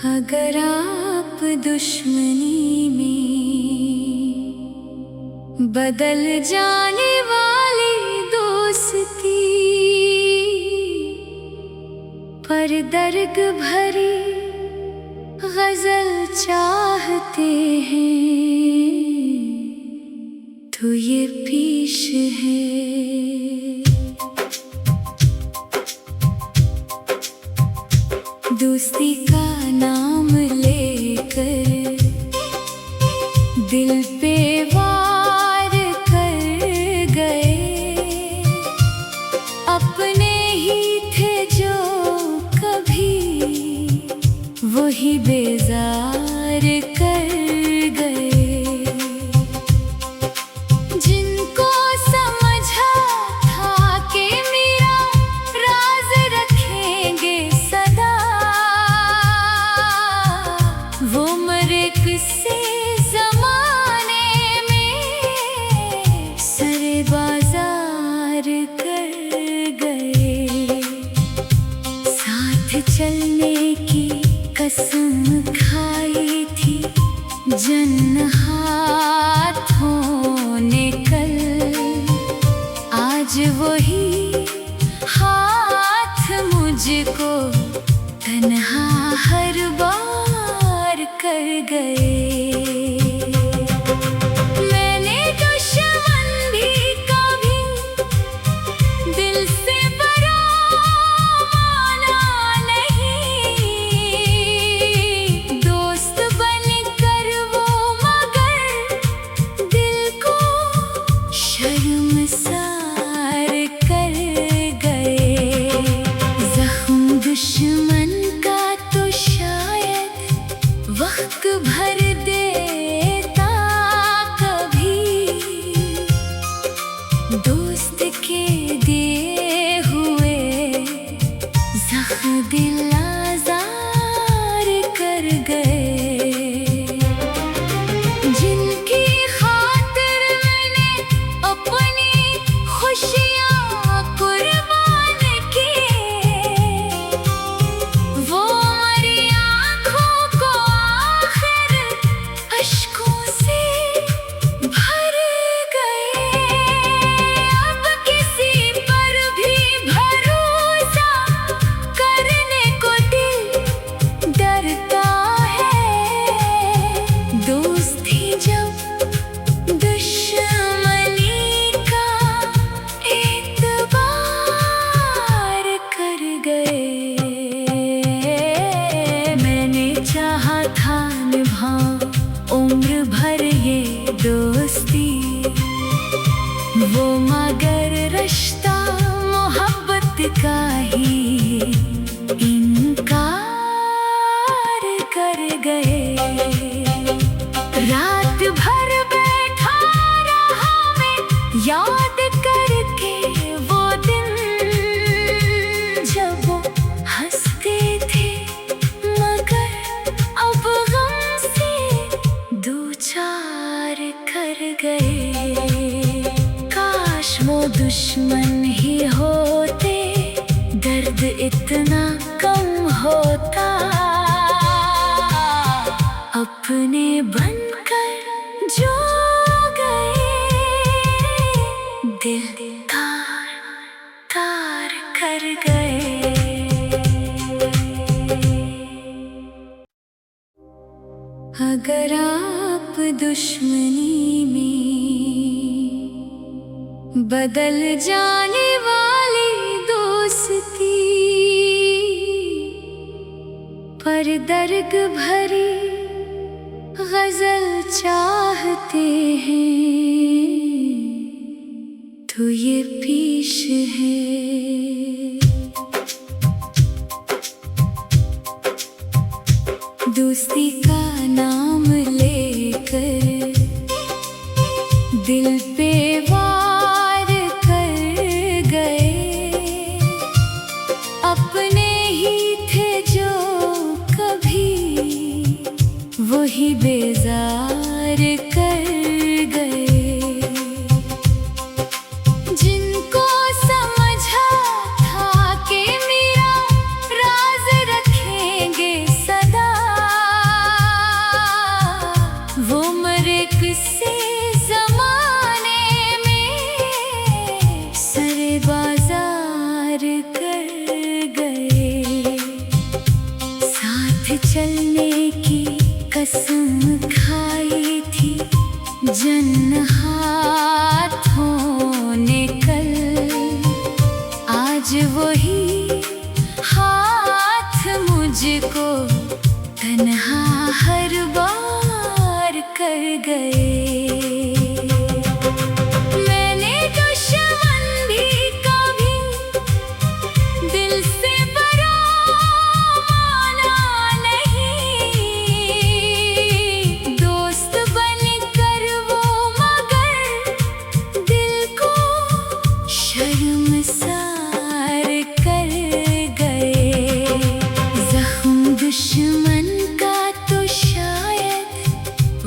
अगर आप दुश्मनी में बदल जाने वाली दोस्ती पर दर्द भरी गजल चाहते हैं तो ये पेश है। दोस्ती का नाम लेकर दिल पे वार कर गए, अपने ही थे जो कभी वही बेजार कर गए। जिनको समझा था कि मेरा राज रखेंगे सदा, वो मरे किससे जमाने में सरे बाजार कर गए। साथ चलने की कसम खाई थी जन्म हाथों ने कल, आज वही हाथ मुझको तन्हा हर बार कर गए। मैंने दुश्मन भी कभी दिल से बरा माना नहीं, दोस्त बनकर वो मगर दिल को शर्मसार कर गए। जख्म दुश्मन का तो शायद वक्त भर देता, कभी दोस्त के दिए हुए जख्म दिल आज़ार कर गए। जिनकी खातिर मैंने अपनी खुशियाँ कुर्बान की, वो हमारी आँखों को आखिर अश्कों से भर गए। अब किसी पर भी भरोसा करने को दिल डरता है। दोस्ती जब दुश्मनी का एतबार कर गए। मैंने चाहा था निभाऊं उम्र भर ये दोस्ती, वो मगर रिश्ता मोहब्बत का ही इनकार कर गए। रात भर बैठा रहा मैं याद करके वो दिन, जब वो हंसते थे मगर अब गम से दो चार कर गए। काश वो दुश्मन ही होते, दर्द इतना कम होता। अपने बनकर जो गए, दिल तार तार कर गए। अगर आप दुश्मनी में बदल जाने वाली दोस्ती पर दर्द भरी गजल चाहते हैं तो ये पेश है। दोस्ती का नाम लेकर दिल पे वार कर गए, अपने ही थे जो कभी वही बेजार कर गए। जिनको समझा था कि मेरा राज रखेंगे सदा, चलने की कसम खाई थी जन्म हाथों ने कल, आज वही हाथ मुझको तन्हा हर बार कर गए। मैंने दुश्मन भी कभी दिल से बरा माना नहीं, दोस्त बनकर वो मगर दिल को शर्मसार कर गए। जख्म दुश्मन का तो शायद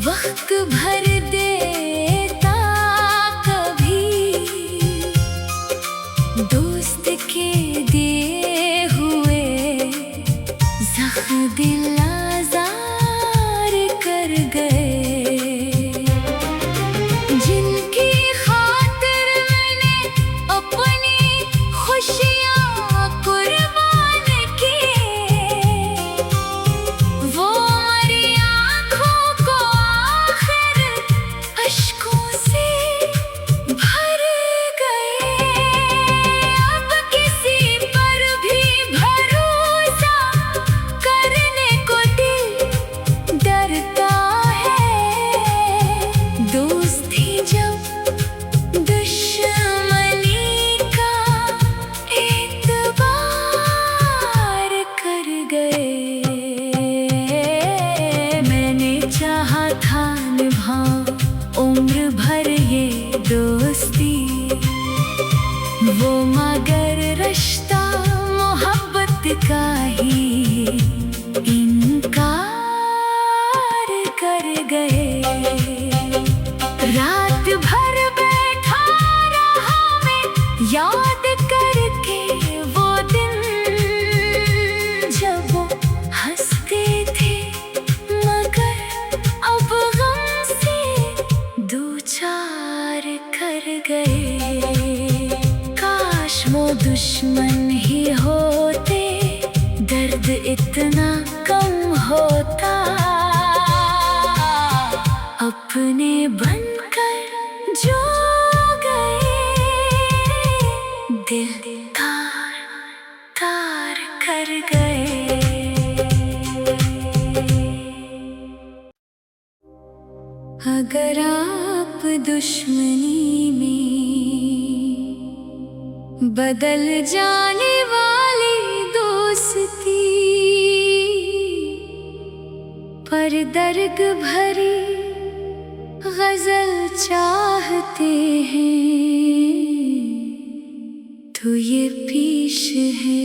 वक्त भर देता, कभी दोस्त के दिए हुए जख्म दिल आज़ार कर गए। जिनकी खातिर मैंने अपनी खुशियाँ कुर्बान की, वो हमारी आँखों को आखिर अश्कों से भर गए। अब किसी पर भी भरोसा करने को दिल डरता है, दोस्ती जब दुश्मनी का एतबार कर गए। मैंने चाहा था निभाऊं उम्र भर ये दोस्ती, वो मगर रिश्ता मोहब्बत का ही इनकार कर गए। रात भर बैठा रहा मैं याद करके वो दिन, जब वो हंसते थे मगर अब गम से दो चार कर गए। काश वो दुश्मन ही होते, दर्द इतना कम होता, अपने बनकर जो गए दिल तार तार कर गए। अगर आप दुश्मनी में बदल जाने वाली दोस्ती पर दर्द भरी गजल चाहते हैं, तो ये पेश है।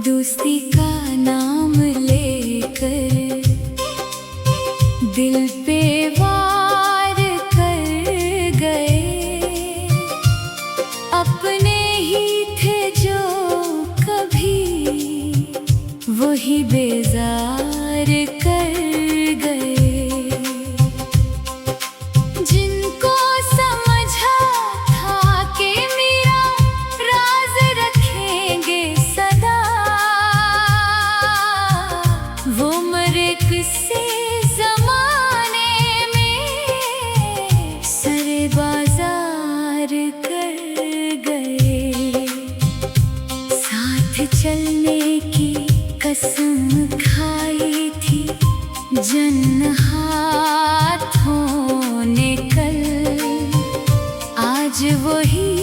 दोस्ती का नाम लेकर दिल पे वार कर गए, अपने ही थे जो कभी वही बेजार कर गए। जिनको समझा था कि मेरा राज रखेंगे सदा, वो मरे किसी जमाने में सरे बाजार कर गए। साथ चलने की कसम खाई थी जन्म हाथों ने कल, आज वही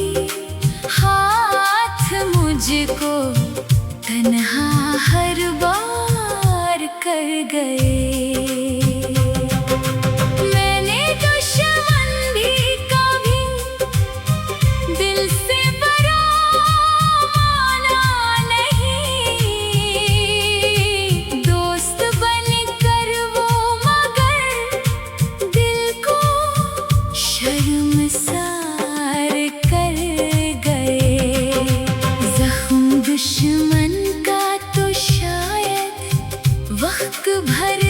हाथ मुझको तन्हा हर बार कर गए। मैंने दुश्मन भी कभी दिल से बरा माना नहीं, दोस्त बनकर वो मगर दिल को शर्मसार कर गए। जख्म दुश्मन का तो शायद वक्त भर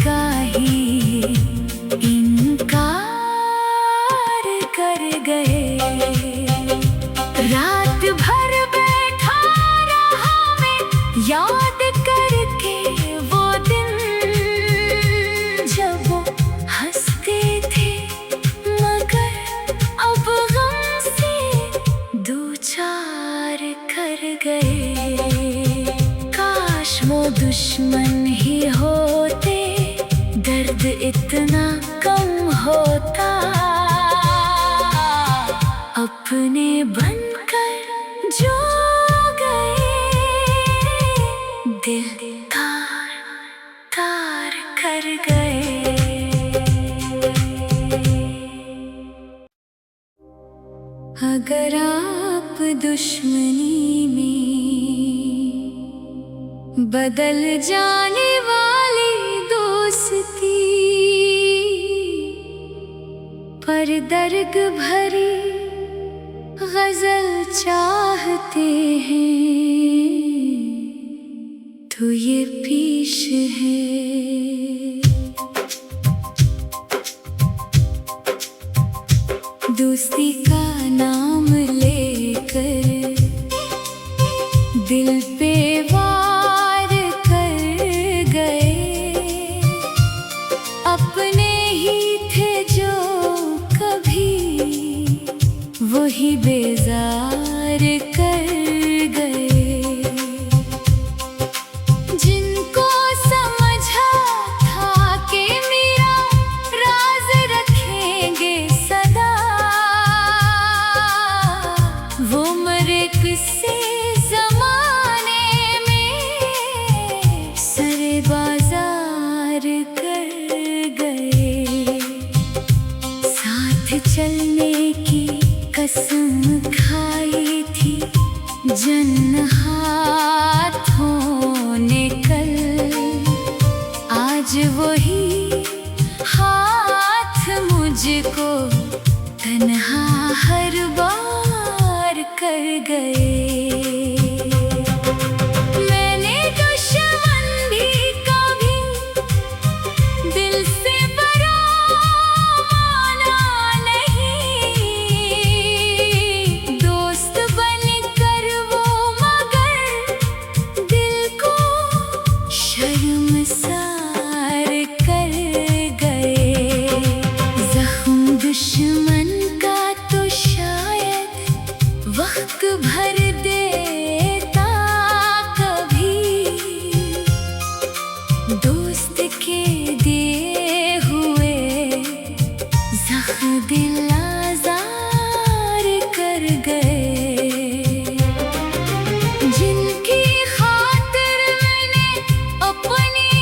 का ही इनकार कर गए। रात भर बैठा रहा मैं याद करके वो दिन, जब वो हंसते थे मगर अब गम से दो चार कर गए। काश वो दुश्मन ही होते, दर्द इतना कम होता। अपने बनकर जो गए, दिल तार तार कर गए। अगर आप दुश्मनी में बदल जाने वाली दोस्ती पर दर्द भरी गजल चाहते हैं, तो ये पेश है। दोस्ती का नाम लेकर दिल पे वार कर गए। अपने ही थे जो कभी वही बेजार कर गए। जिनको समझा था कि मेरा राज रखेंगे सदा, वो मरे किसी जमाने में सरे बाजार कर गए। साथ चलने की कसम खाई थी जन हाथों ने कल, आज वही हाथ मुझको तन्हा हर बार कर गए। मैंने दुश्मन भी कभी दिल से बरा माना नहीं। दोस्त बनकर वो मगर दिल को शर्मसार कर गए। जख्म दुश्मन का तो शायद वक्त भर देता कभी, दोस्त के दिए हुए जख्म दिल आज़ार कर गए। जिनकी खातिर मैंने अपनी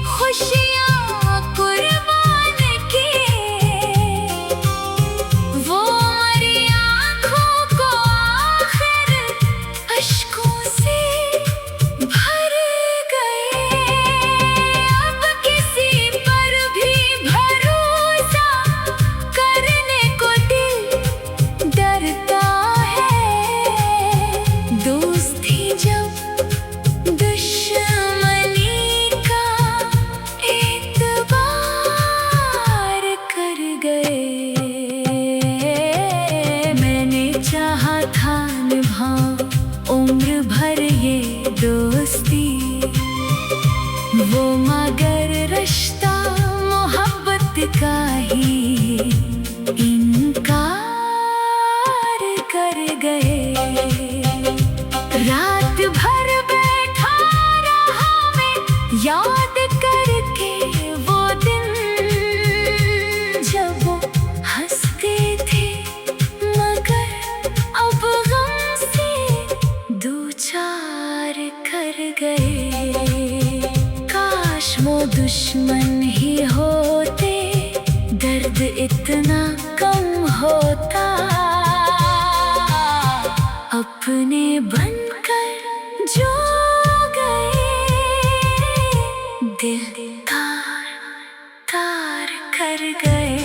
खुशियाँ कुर्बान की, वो हमारी आँखों को आखिर अश्कों से भर गए। अब किसी पर भी भरोसा करने को दिल डरता है। दोस्ती जब दुश्मनी का एतबार कर गए। मैंने चाहा था निभाऊं उम्र भर ये दोस्ती, वो मगर रिश्ता मोहब्बत का ही इनकार कर गए। रात भर बैठा रहा मैं याद करके वो दिन, जब वो हंसते थे मगर अब गम से दो चार कर गए। काश वो दुश्मन ही होते, दर्द इतना कम होता। अपने बनकर जो गए, दिल तार तार कर गए।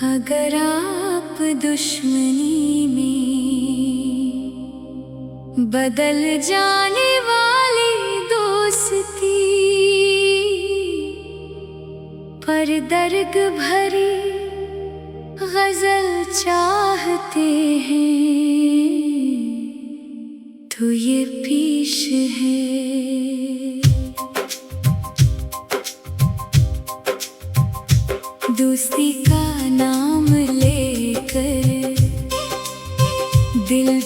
अगर आप दुश्मनी में बदल जाने वाली दोस्ती, पर दर्द भरी गजल चाहते हैं तो ये पेश है। दोस्ती का नाम लेकर दिल